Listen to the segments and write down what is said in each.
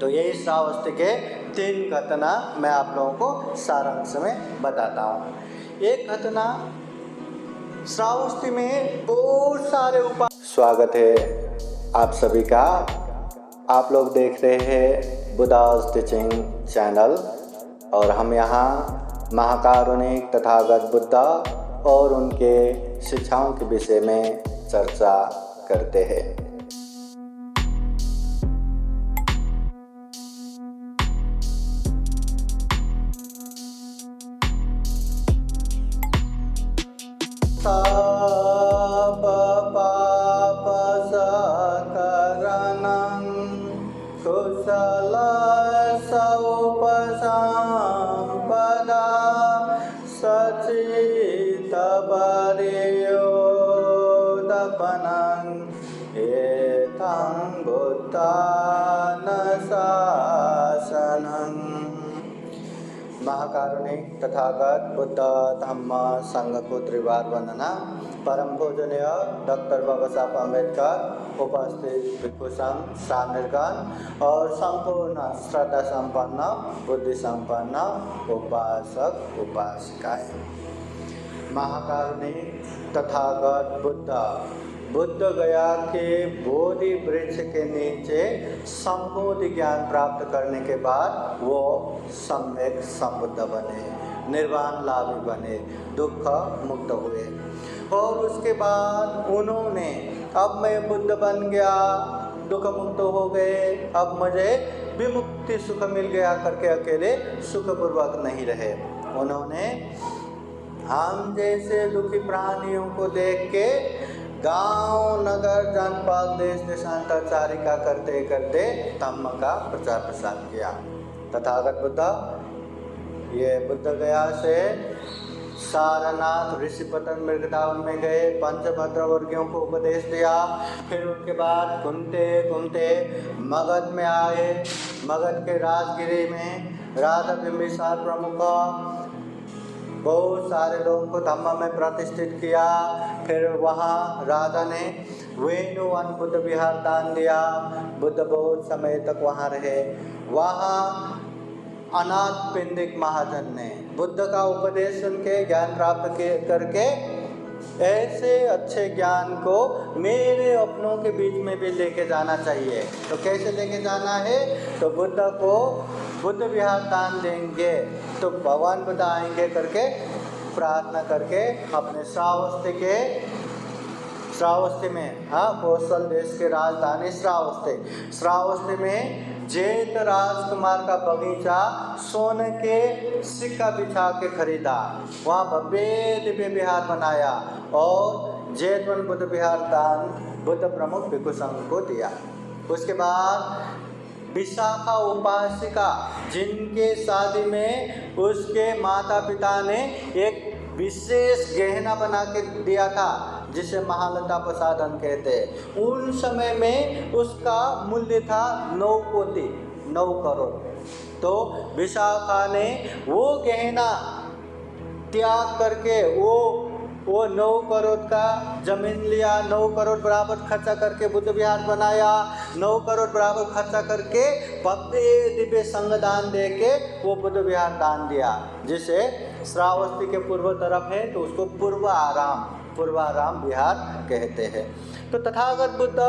तो यही श्रावस्ती के 3 घटना मैं आप लोगों को सारांश में बताता हूँ। एक घटना, श्रावस्ती में बहुत सारे उपाय। स्वागत है आप सभी का। आप लोग देख रहे हैं बुद्धास टीचिंग चैनल और हम यहाँ महाकारुणिक तथागत बुद्धा और उनके शिक्षाओं के विषय में चर्चा करते हैं। सब पाप सकरणं कुशल सौपसंपदा सचित वर्योदपनं एतं बुद्धानुशासनं। महाकारुणिक तथागत बुद्ध धम्म संघ को त्रिवार वंदना। परम पूजनीय डॉक्टर बाबा साहब अम्बेडकर, उपस्थित भिक्षु संघ, सामनेरगण और संपूर्ण श्रद्धा संपन्न बुद्धि संपन्न उपासक उपासिकाएं। महाकारुणिक तथागत बुद्ध गया के बोधि वृक्ष के नीचे संपूर्ण ज्ञान प्राप्त करने के बाद वो सम्यक संबुद्ध बने, निर्वाण लाभी बने, दुख मुक्त हुए। और उसके बाद उन्होंने अब मैं बुद्ध बन गया, दुख मुक्त हो गए, अब मुझे विमुक्ति सुख मिल गया करके अकेले सुखपूर्वक नहीं रहे। उन्होंने हम जैसे दुखी प्राणियों को देख के गांव नगर जनपद देश देशांतरचारिका करते करते धम्म का प्रचार प्रसार किया। तथागत बुद्ध ये बुद्ध गया से सारनाथ, ऋषिपतन, मृगदावन में गए, पंचभद्र वर्गियों को उपदेश दिया। फिर उनके बाद घूमते घूमते मगध में आए। मगध के राजगिरी में राजा बिंबिसार प्रमुख बहुत सारे लोगों को धम्म में प्रतिष्ठित किया। फिर वहाँ राजा ने वेणुवन बुद्ध विहार दान दिया। बुद्ध बहुत समय तक वहाँ रहे। वहाँ अनाथ पिंडिक महाजन ने बुद्ध का उपदेश सुन के ज्ञान प्राप्त करके ऐसे अच्छे ज्ञान को मेरे अपनों के बीच में भी लेके जाना चाहिए। तो कैसे लेके जाना है? तो बुद्ध को बुद्ध विहार दान देंगे तो भगवान बुद्ध आएंगे करके प्रार्थना करके अपने श्रावस्ती में, कौशल देश के राजधानी श्रावस्ती में जेठ राजकुमार का बगीचा सोने के सिक्का बिछा के खरीदा। वहाँ भव्य दिव्य विहार बनाया और जेठवन बुद्ध विहार दान बुद्ध प्रमुख भिक्षु संघ को दिया। उसके बाद विशाखा उपासिका, जिनके शादी में उसके माता पिता ने एक विशेष गहना बना के दिया था जिसे महालता प्रसादन कहते हैं। उन समय में उसका मूल्य था 9 करोड़। तो विशाखा ने वो गहना त्याग करके वो 9 करोड़ का जमीन लिया, 9 करोड़ बराबर खर्चा करके बुद्ध विहार बनाया, 9 करोड़ बराबर खर्चा करके भव्य दिव्य संघ दान दे के वो बुद्ध विहार दान दिया, जिसे श्रावस्ती के पूर्व तरफ है तो उसको पूर्वाराम विहार कहते हैं। तो तथागत बुद्ध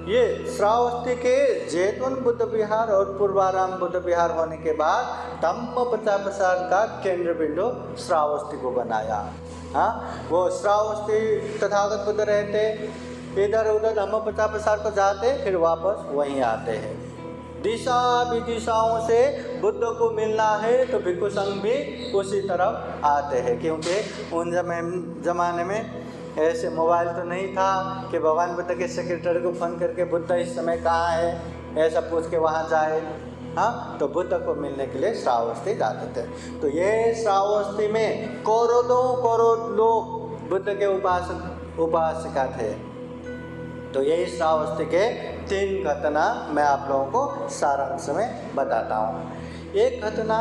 ये श्रावस्ती के जैतवन बुद्ध विहार और पूर्वाराम बुद्ध विहार होने के बाद धम्म प्रचार प्रसार का केंद्र बिंदु श्रावस्ती को बनाया। वो श्रावस्ती तथागत बुद्ध रहते, इधर उधर धम्म प्रचार प्रसार को जाते, फिर वापस वहीं आते हैं। दिशा विदिशाओं से बुद्ध को मिलना है तो भिक्षु संघ भी उसी तरफ आते हैं, क्योंकि उन जमाने में ऐसे मोबाइल तो नहीं था कि भगवान बुद्ध के सेक्रेटरी को फ़ोन करके बुद्ध इस समय कहाँ है ऐसा पूछ के वहाँ जाए। तो बुद्ध को मिलने के लिए श्रावस्ती जाते थे। तो ये श्रावस्ती में करोड़ों लोग बुद्ध के उपासिका थे। तो यही श्रावस्ती के 3 घटना मैं आप लोगों को सारांश में बताता हूँ। एक घटना,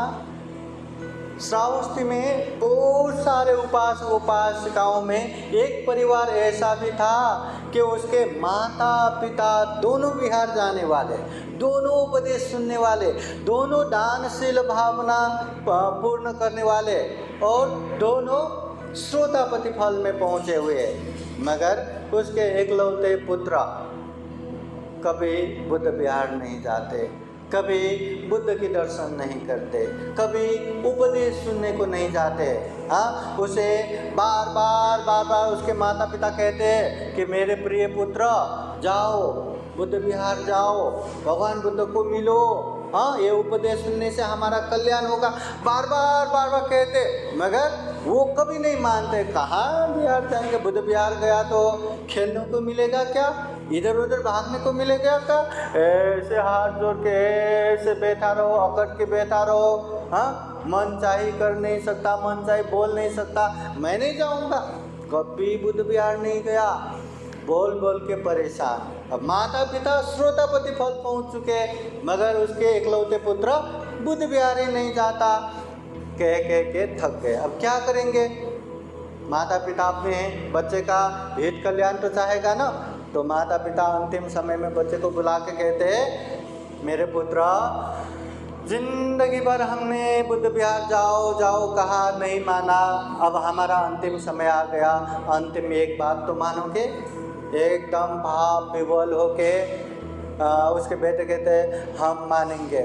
श्रावस्ती में बहुत सारे उपासक उपासिकाओं में एक परिवार ऐसा भी था कि उसके माता पिता दोनों बिहार जाने वाले, दोनों उपदेश सुनने वाले, दोनों दानशील भावना पूर्ण करने वाले और दोनों श्रोतापति फल में पहुँचे हुए, मगर उसके एकलौते पुत्र कभी बुद्ध विहार नहीं जाते, कभी बुद्ध की दर्शन नहीं करते, कभी उपदेश सुनने को नहीं जाते। हाँ, उसे बार बार उसके माता पिता कहते हैं कि मेरे प्रिय पुत्र जाओ, बुद्ध विहार जाओ, भगवान बुद्ध को मिलो, हाँ ये उपदेश सुनने से हमारा कल्याण होगा, बार बार कहते, मगर वो कभी नहीं मानते। कहाँ बिहार जाएंगे, बुद्ध बिहार गया तो खेलने को मिलेगा क्या, इधर उधर भागने को मिलेगा क्या, ऐसे हाथ जोड़ के ऐसे बैठा रहो, अकड़ के बैठा रहो, हाँ मन चाहे कर नहीं सकता, मन चाहे बोल नहीं सकता, मैं नहीं जाऊँगा। कभी बुद्ध बिहार नहीं गया, बोल बोल के परेशान। अब माता पिता श्रोतापति फल पहुँच चुके, मगर उसके एकलौते पुत्र बुद्ध बिहार ही नहीं जाता, कह के थक गए। अब क्या करेंगे, माता पिता अपने बच्चे का हित कल्याण तो चाहेगा ना, तो माता पिता अंतिम समय में बच्चे को बुला के कहते हैं, मेरे पुत्र जिंदगी भर हमने बुद्ध विहार जाओ जाओ कहा, नहीं माना, अब हमारा अंतिम समय आ गया, अंतिम एक बात तो मानोगे। एकदम भाव विवल होके उसके बेटे कहते हैं हम मानेंगे।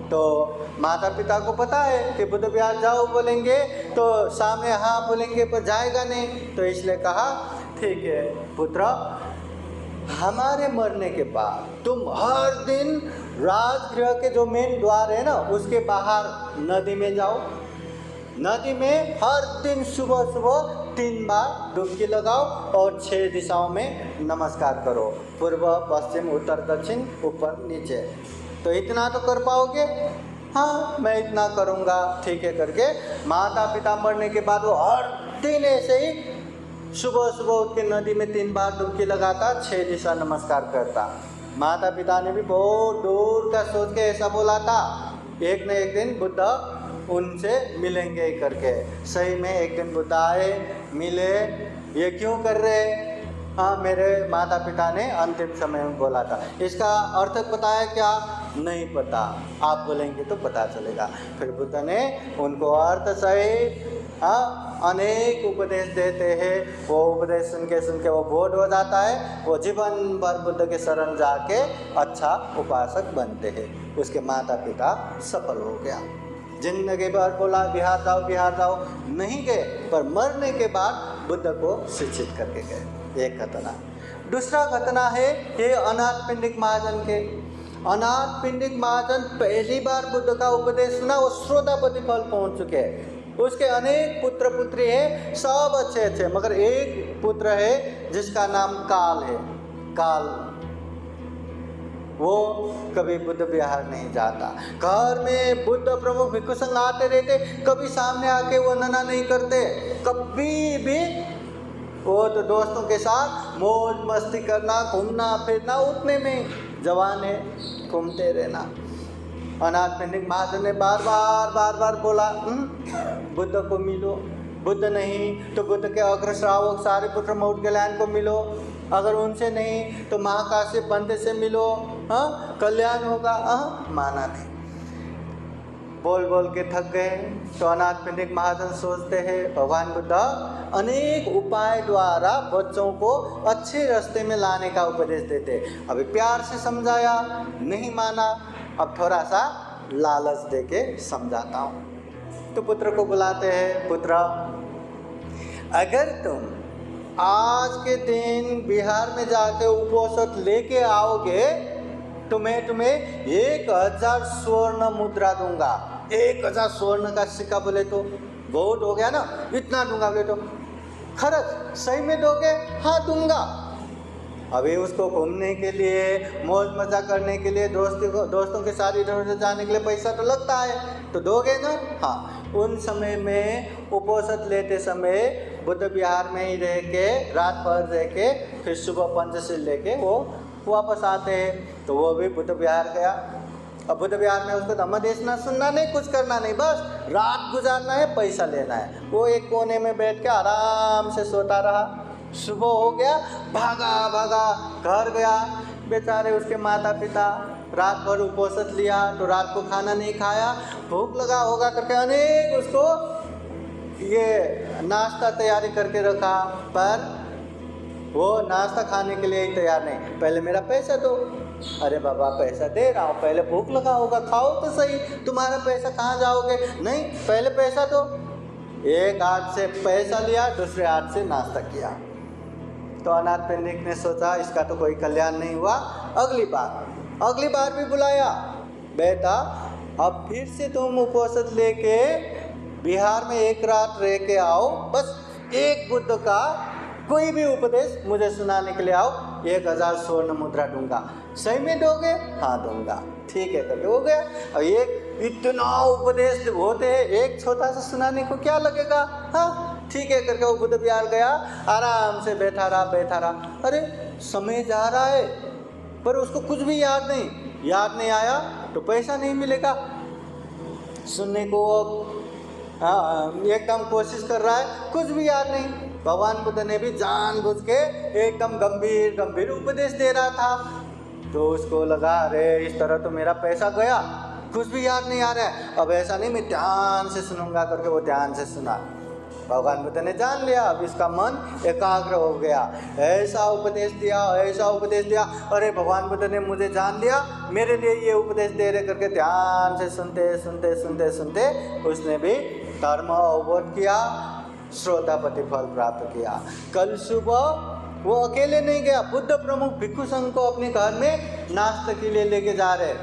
तो माता पिता को पता है कि बुद्ध विहार जाओ बोलेंगे तो सामने हाँ बोलेंगे पर जाएगा नहीं, तो इसलिए कहा ठीक है पुत्र, हमारे मरने के बाद तुम हर दिन राजगृह के जो मेन द्वार है ना उसके बाहर नदी में जाओ, नदी में हर दिन सुबह सुबह 3 बार डुबकी लगाओ और 6 दिशाओं में नमस्कार करो, पूर्व पश्चिम उत्तर दक्षिण ऊपर नीचे। तो इतना तो कर पाओगे? हाँ मैं इतना करूँगा, ठीक है करके माता पिता मरने के बाद वो हर दिन ऐसे ही सुबह सुबह उठ के नदी में 3 बार डुबकी लगाता, 6 दिशा नमस्कार करता। माता पिता ने भी बहुत दूर का सोच के ऐसा बोला था, एक न एक दिन बुद्ध उनसे मिलेंगे ही करके। सही में एक दिन बुद्ध आए, मिले, ये क्यों कर रहे? हाँ मेरे माता पिता ने अंतिम समय में बोला था। इसका अर्थ पता है क्या? नहीं पता, आप बोलेंगे तो पता चलेगा। फिर बुद्ध ने उनको अर्थ सहित अनेक उपदेश देते हैं। वो उपदेश सुन के वो बोध हो जाता है, वो जीवन भर बुद्ध के शरण जाके अच्छा उपासक बनते हैं। उसके माता पिता सफल हो गया। जिंदगी भर बोला बिहार जाओ, नहीं गए, पर मरने के बाद बुद्ध को शिक्षित करके गए। एक घटना। दूसरा घटना है ये अनाथ पिंडिक महाजन के। अनाथ पिंडिक महाजन पहली बार बुद्ध का उपदेश सुना, वो श्रोतापति फल पहुंच चुके हैं। उसके अनेक पुत्र पुत्री हैं, सब अच्छे अच्छे, मगर एक पुत्र है जिसका नाम काल है। काल वो कभी बुद्ध विहार नहीं जाता। घर में बुद्ध प्रमुख भिक्षु संघ आते रहते, कभी सामने आके वंदना नहीं करते, कभी भी वो तो दोस्तों के साथ मौज मस्ती करना, घूमना फिरना, उतने में जवान है, घूमते रहना। अनाथ पिंडिक महाजन ने बार बार बोला बुद्ध को मिलो, बुद्ध नहीं तो बुद्ध के अग्र श्रावक सारिपुत्र मौदगल्यायन को मिलो, अगर उनसे नहीं तो महाकाश्यप पंडित से मिलो, हाँ कल्याण होगा। माना नहीं, बोल बोल के थक गए। तो अनाथ पिंडिक महाजन सोचते हैं भगवान बुद्ध अनेक उपाय द्वारा बच्चों को अच्छे रास्ते में लाने का उपदेश देते। अभी प्यार से समझाया, नहीं माना, अब थोड़ा सा लालच दे के समझाता हूँ। तो पुत्र को बुलाते हैं, पुत्र अगर तुम आज के दिन बिहार में जाके उपोषण लेके आओगे तो मैं तुम्हें 1000 स्वर्ण मुद्रा दूंगा। 1000 स्वर्ण का सिक्का बोले तो बहुत हो गया ना, इतना दूंगा बोले तो खर्च सही में दोगे? हाँ दूंगा। अभी उसको घूमने के लिए, मौज मजा करने के लिए, दोस्तों के साथ इधर उधर जाने के लिए पैसा तो लगता है, तो दोगे ना? हाँ। उन समय में उपोषण लेते समय बुद्ध विहार में ही रह के रात भर रह के फिर सुबह पंचशील लेके वो वापस आते हैं। तो वो भी बुद्ध विहार गया अब बुद्ध विहार में उसको धम्म देशना सुनना नहीं, कुछ करना नहीं, बस रात गुजारना है, पैसा लेना है। वो एक कोने में बैठ के आराम से सोता रहा। सुबह हो गया, भागा भागा घर गया। बेचारे उसके माता पिता रात भर उपवास लिया तो रात को खाना नहीं खाया, भूख लगा होगा करके अनेक उसको ये नाश्ता तैयारी करके रखा, पर वो नाश्ता खाने के लिए ही तैयार नहीं। पहले मेरा पैसा दो। अरे बाबा पैसा दे रहा हूँ, पहले भूख लगा होगा, खाओ तो सही, तुम्हारा पैसा कहाँ जाओगे? नहीं, पहले पैसा दो। एक हाथ से पैसा लिया, दूसरे हाथ से नाश्ता किया। तो अनाथ पिंडिक ने सोचा इसका तो कोई कल्याण नहीं हुआ, अगली बार भी बुलाया, बेटा अब फिर से तुम उपवास लेके बिहार में एक रात रह के आओ, बस एक बुद्ध का कोई भी उपदेश मुझे सुनाने के लिए आओ, 1000 स्वर्ण मुद्रा दूंगा। सही में दोगे? हाँ दूंगा। ठीक है करके हो गया। अब एक इतना उपदेश होते हैं, एक छोटा सा सुनाने को क्या लगेगा? हाँ ठीक है करके वो बुद्ध विहार गया, आराम से बैठा रहा। अरे समय जा रहा है पर उसको कुछ भी याद नहीं आया तो पैसा नहीं मिलेगा। सुनने को एकदम कोशिश कर रहा है, कुछ भी याद नहीं। भगवान बुद्ध ने भी जानबूझ के एकदम गंभीर उपदेश दे रहा था, तो उसको लगा अरे इस तरह तो मेरा पैसा गया, कुछ भी याद नहीं आ रहा है, अब ऐसा नहीं मैं ध्यान से सुनूंगा करके वो ध्यान से सुना। भगवान बुद्ध ने जान लिया, अब इसका मन एकाग्र हो गया। ऐसा उपदेश दिया, अरे भगवान बुद्ध ने मुझे जान लिया, मेरे लिए ये उपदेश दे रहे करके ध्यान से सुनते उसने भी धर्म अवबोध किया, श्रोतापति फल प्राप्त किया। कल सुबह वो अकेले नहीं गया, बुद्ध प्रमुख भिक्षु संघ को अपने घर में नाश्ते के लिए लेके जा रहे।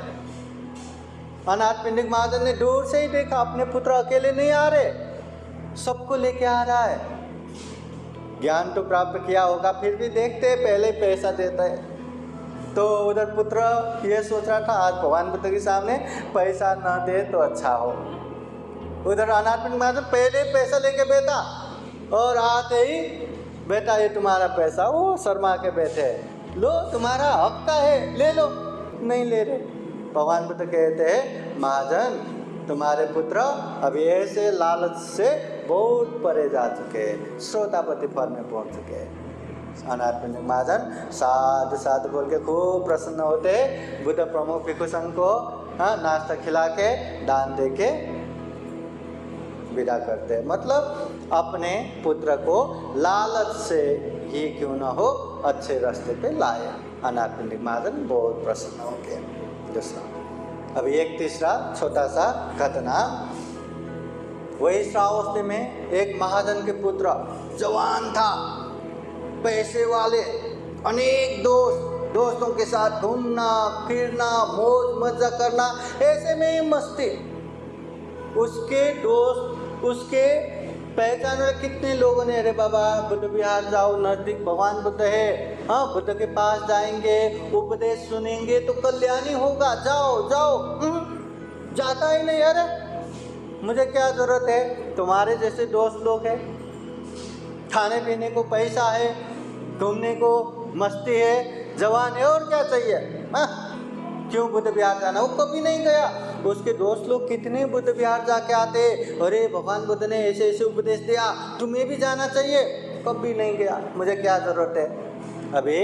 अनाथ पिंडिक महाजन ने दूर से ही देखा, अपने पुत्र अकेले नहीं आ रहे, सबको लेके आ रहा है। ज्ञान तो प्राप्त किया होगा, फिर भी देखते पहले पैसा देता है। तो उधर पुत्र ये सोच रहा था आज भगवान बुद्ध के सामने पैसा न दे तो अच्छा हो। उधर अनाथ पिंडिक महाजन पहले पैसा लेके बैठा और आते ही बेटा ये तुम्हारा पैसा, वो शर्मा के बैठे, लो तुम्हारा हक का है, ले लो। नहीं ले रहे। भगवान बुद्ध कहते हैं महाजन तुम्हारे पुत्र अभी ऐसे लालच से बहुत परे जा चुके हैं, श्रोतापति फल में पहुंच चुके हैं। अनाथ पिंडिक महाजन साधु बोल के खूब प्रसन्न होते, बुद्ध प्रमुख भिक्षु संघ को नाश्ता खिला के दान दे के विदा करते। मतलब अपने पुत्र को लालच से ही क्यों न हो अच्छे रास्ते पे लाए। अनाथ पिंडिक महाजन बहुत प्रसन्न हो गए। दूसरा अभी एक तीसरा छोटा सा घटना, वही श्रावस्ती में एक महाजन के पुत्र जवान था, पैसे वाले, अनेक दोस्तों के साथ घूमना फिरना मौज मजा करना, ऐसे में ही मस्ती। उसके दोस्त उसके पहचान में कितने लोगों ने अरे बाबा बुद्ध विहार जाओ, नजदीक भगवान बुद्ध है, हाँ बुद्ध के पास जाएंगे, उपदेश सुनेंगे तो कल्याणी होगा, जाओ जाता ही नहीं। अरे मुझे क्या जरूरत है, तुम्हारे जैसे दोस्त लोग हैं, खाने पीने को पैसा है, घूमने को मस्ती है, जवान है, और क्या चाहिए? क्यों बुद्ध विहार जाना? वो कभी नहीं गया। उसके दोस्त लोग कितने बुद्ध विहार जाके आते, अरे भगवान बुद्ध ने ऐसे ऐसे उपदेश दिया, तुम्हें भी जाना चाहिए, कभी नहीं गया। मुझे क्या जरूरत है? अभी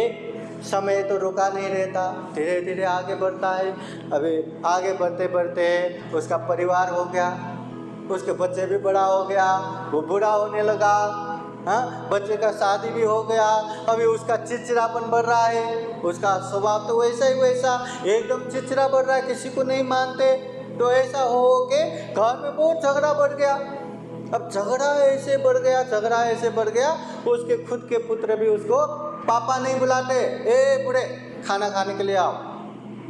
समय तो रुका नहीं रहता, धीरे धीरे आगे बढ़ता है। अभी आगे बढ़ते बढ़ते उसका परिवार हो गया, उसके बच्चे भी बड़ा हो गया, वो बूढ़ा होने लगा, हाँ बच्चे का शादी भी हो गया। अभी उसका चिड़चिड़ापन बढ़ रहा है, उसका स्वभाव तो वैसा ही वैसा एकदम चिड़चिड़ा बढ़ रहा है, किसी को नहीं मानते। तो ऐसा हो के घर में बहुत झगड़ा बढ़ गया। अब झगड़ा ऐसे बढ़ गया, उसके खुद के पुत्र भी उसको पापा नहीं बुलाते, ए बूढ़े खाना खाने के लिए आओ,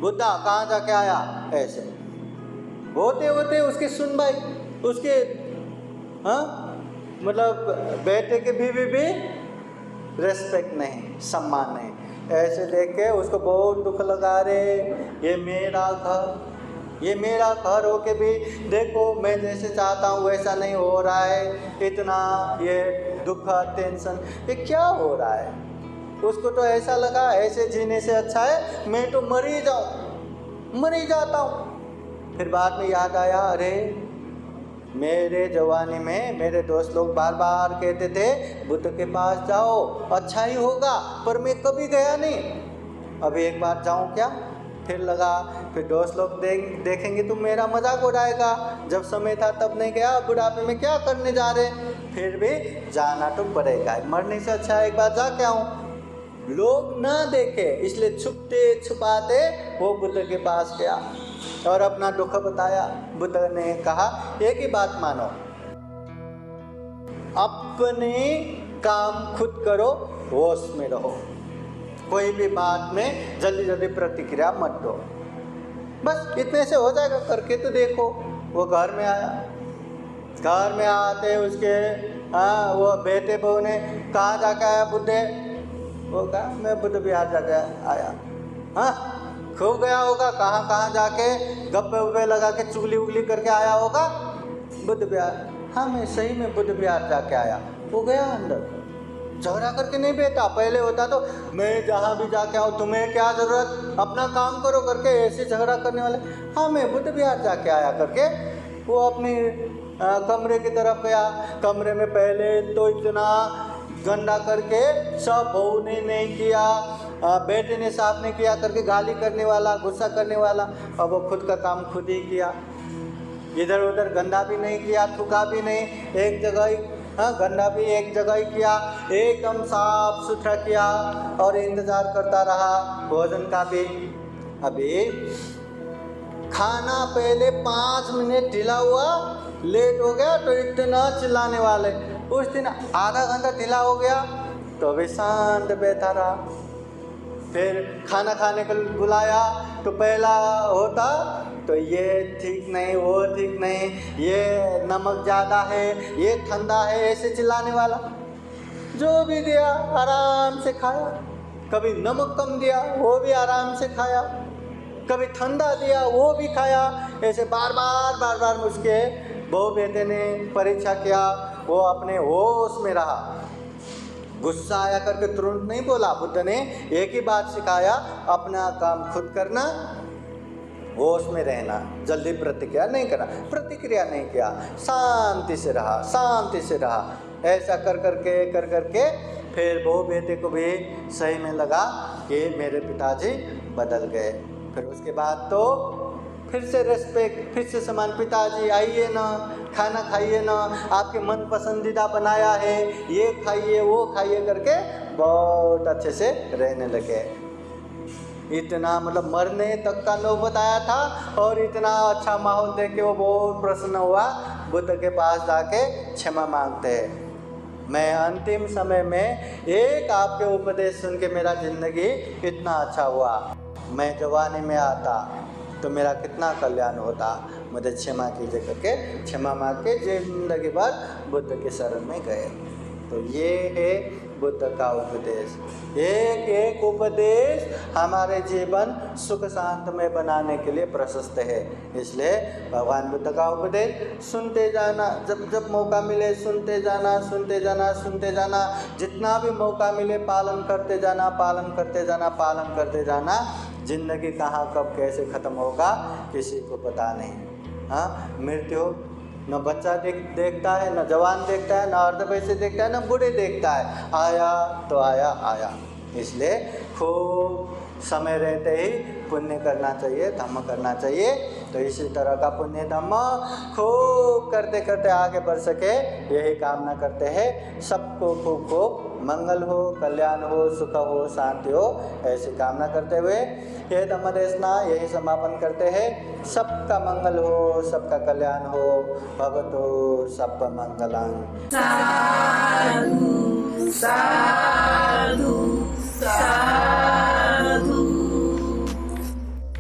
बुद्धा कहाँ जाके आया, ऐसे होते उसकी सुनवाई, उसके मतलब बेटे के बीवी भी रेस्पेक्ट नहीं, सम्मान नहीं। ऐसे देख के उसको बहुत दुख लगा, रे ये मेरा घर हो के भी देखो मैं जैसे चाहता हूँ वैसा नहीं हो रहा है, इतना ये दुख टेंशन ये क्या हो रहा है। उसको तो ऐसा लगा ऐसे जीने से अच्छा है मैं तो मर ही जाता हूँ। फिर बाद में याद आया, अरे मेरे जवानी में मेरे दोस्त लोग बार बार कहते थे बुद्ध के पास जाओ अच्छा ही होगा, पर मैं कभी गया नहीं, अभी एक बार जाऊं क्या। फिर लगा, फिर दोस्त लोग देखेंगे तो मेरा मजाक उड़ाएगा, जब समय था तब नहीं गया, बुढ़ापे में क्या करने जा रहे, फिर भी जाना तो पड़ेगा, मरने से अच्छा एक बार जा के आऊँ। लोग ना देखे इसलिए छुपते छुपाते वो बुद्ध के पास गया और अपना दुख बताया। बुद्ध ने कहा एक ही बात मानो, अपने काम खुद करो, होश में रहो, कोई भी बात में जल्दी जल्दी प्रतिक्रिया मत दो, बस इतने से हो जाएगा, करके तो देखो। वो घर में आया, घर में आते उसके वो बेटे बहू ने कहाँ जाके आया बुद्धे, वो कहा मैं बुद्ध बिहार जाके आया। हाँ खूब गया होगा, कहाँ कहाँ जाके गप्पे उप्पे लगा के चुगली उगली करके आया होगा बुद्ध बिहार। हाँ मैं सही में बुद्ध बिहार जाके आया। वो गया अंदर, झगड़ा करके नहीं बैठा, पहले होता तो मैं जहाँ भी जाके आऊँ तुम्हें क्या ज़रूरत, अपना काम करो करके ऐसे झगड़ा करने वाले। हाँ मैं बुद्ध बिहार जाके आया करके वो अपनी कमरे की तरफ गया। कमरे में पहले तो इतना गंदा करके सब बहू ने नहीं किया, बेटे ने साफ नहीं किया करके गाली करने वाला, गुस्सा करने वाला, अब वो खुद का काम खुद ही किया, इधर उधर गंदा भी नहीं किया, थूका भी नहीं, एक जगह ही गंदा भी एक जगह ही किया, एकदम साफ सुथरा किया और इंतज़ार करता रहा भोजन का भी। अभी खाना पहले 5 मिनट ढीला हुआ, लेट हो गया तो इतना चिल्लाने वाले। उस दिन आधा घंटा ढीला हो गया तो भी शांत बैठा रहा। फिर खाना खाने को बुलाया तो पहला होता तो ये ठीक नहीं, वो ठीक नहीं, ये नमक ज़्यादा है, ये ठंडा है, ऐसे चिल्लाने वाला। जो भी दिया आराम से खाया, कभी नमक कम दिया वो भी आराम से खाया, कभी ठंडा दिया वो भी खाया। ऐसे बार बार उसके बहू बेटे ने परीक्षा किया, वो अपने होश में रहा। गुस्सा आया करके तुरंत नहीं बोला। बुद्ध ने एक ही बात सिखाया, अपना काम खुद करना, होश में रहना, जल्दी प्रतिक्रिया नहीं करना। प्रतिक्रिया नहीं किया, शांति से रहा, शांति से रहा। ऐसा कर करके फिर बहू बेटे को भी सही में लगा कि मेरे पिताजी बदल गए। फिर उसके बाद तो फिर से रेस्पेक्ट, फिर से सम्मान, पिताजी आइए ना, खाना खाइए ना, आपके मन पसंदीदा बनाया है, ये खाइए वो खाइए करके बहुत अच्छे से रहने लगे। इतना मतलब मरने तक का नौबत आया था और इतना अच्छा माहौल देख के वो बहुत प्रसन्न हुआ। बुद्ध के पास जाके क्षमा मांगते हैं, मैं अंतिम समय में एक आपके उपदेश सुन के मेरा ज़िंदगी इतना अच्छा हुआ, मैं जवानी में आता तो मेरा कितना कल्याण होता, मुझे क्षमा कीजिए करके क्षमा मांग के जिंदगी भर बुद्ध के शरण में गए। तो ये है बुद्ध का उपदेश। एक एक उपदेश हमारे जीवन सुख शांतमय बनाने के लिए प्रशस्त है। इसलिए भगवान बुद्ध का उपदेश सुनते जाना, जब जब मौका मिले सुनते जाना, सुनते जाना, सुनते जाना, जितना भी मौका मिले पालन करते जाना, पालन करते जाना, पालन करते जाना। जिंदगी कहाँ कब कैसे ख़त्म होगा किसी को पता नहीं। हाँ, मृत्यु न बच्चा देखता है, न जवान देखता है, न अर्धवयस्क देखता है, न बूढ़े देखता है। आया तो आया। इसलिए खूब समय रहते ही पुण्य करना चाहिए, धम्म करना चाहिए। तो इसी तरह का पुण्य धम्म खूब करते करते आगे बढ़ सके, यही कामना करते हैं। सबको खूब खूब मंगल हो, कल्याण हो, सुख हो, शांति हो, ऐसी कामना करते हुए ये धम्म देशना यही समापन करते हैं। सबका मंगल हो, सबका कल्याण हो, भवतो सब मंगलम्। साधु साधु साधु।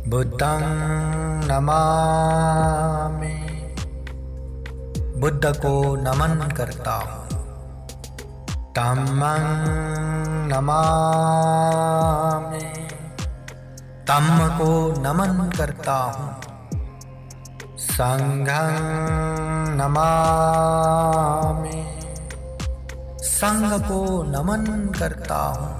बुद्धं नमामि, बुद्ध को नमन करता हूँ। धम्मं नमामि, धम्म को नमन करता हूँ। संघं नमामि, संघ को नमन करता हूँ।